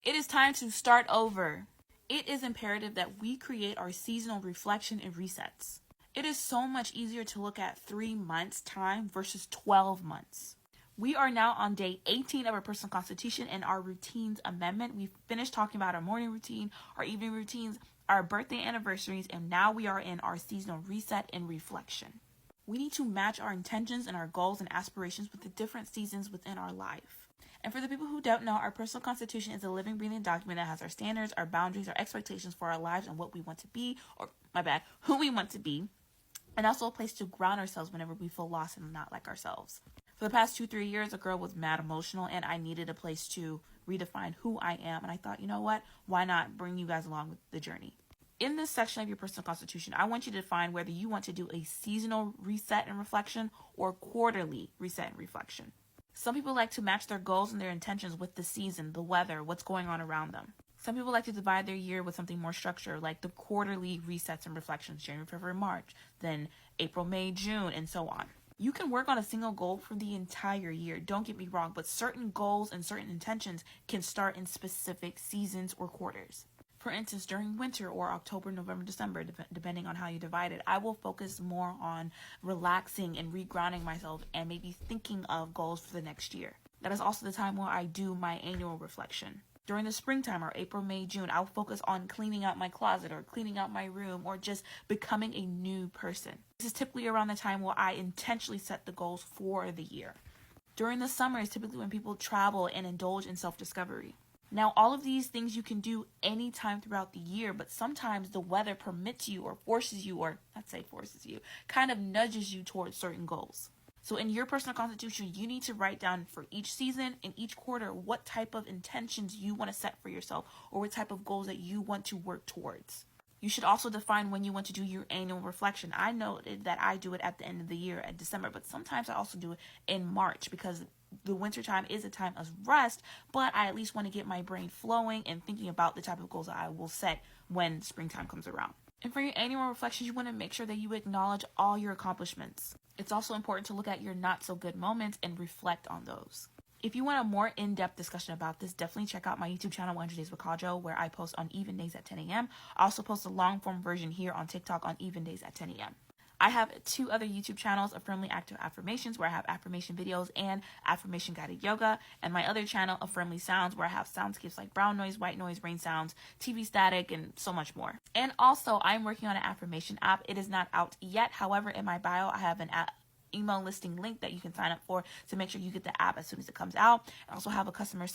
It is time to start over. It is imperative that we create our seasonal reflection and resets. It is so much easier to look at 3 months' time versus 12 months. We are now on day 18 of our personal constitution and our routines amendment. We've finished talking about our morning routine, our evening routines, our birthday anniversaries, and now we are in our seasonal reset and reflection. We need to match our intentions and our goals and aspirations with the different seasons within our life. And for the people who don't know, our personal constitution is a living, breathing document that has our standards, our boundaries, our expectations for our lives and what we want to be, who we want to be, and also a place to ground ourselves whenever we feel lost and not like ourselves. For the past 2-3 years, a girl was mad emotional and I needed a place to redefine who I am. And I thought, you know what? Why not bring you guys along with the journey? In this section of your personal constitution, I want you to define whether you want to do a seasonal reset and reflection or quarterly reset and reflection. Some people like to match their goals and their intentions with the season, the weather, what's going on around them. Some people like to divide their year with something more structured, like the quarterly resets and reflections, January, February, March, then April, May, June, and so on. You can work on a single goal for the entire year, don't get me wrong, but certain goals and certain intentions can start in specific seasons or quarters. For instance, during winter or October, November, December, depending on how you divide it, I will focus more on relaxing and regrounding myself and maybe thinking of goals for the next year. That is also the time where I do my annual reflection. During the springtime or April, May, June, I'll focus on cleaning out my closet or cleaning out my room or just becoming a new person. This is typically around the time where I intentionally set the goals for the year. During the summer is typically when people travel and indulge in self-discovery. Now, all of these things you can do anytime throughout the year, but sometimes the weather permits you or forces you, or not say forces you, kind of nudges you towards certain goals. So in your personal constitution, you need to write down for each season and each quarter what type of intentions you want to set for yourself or what type of goals that you want to work towards. You should also define when you want to do your annual reflection. I noted that I do it at the end of the year at December, but sometimes I also do it in March because the winter time is a time of rest, but I at least want to get my brain flowing and thinking about the type of goals that I will set when springtime comes around. And for your annual reflections, you want to make sure that you acknowledge all your accomplishments. It's also important to look at your not so good moments and reflect on those. If you want a more in-depth discussion about this, definitely check out my YouTube channel, 100 Days with Kajo, where I post on even days at 10 a.m. I also post a long-form version here on TikTok on even days at 10 a.m. I have 2 other YouTube channels, Affirmly Active Affirmations, where I have affirmation videos and affirmation guided yoga, and my other channel, AFFIRMLY Sounds, where I have soundscapes like brown noise, white noise, rain sounds, TV static, and so much more. And also, I'm working on an affirmation app. It is not out yet. However, in my bio, I have an email listing link that you can sign up for to make sure you get the app as soon as it comes out. I also have a customer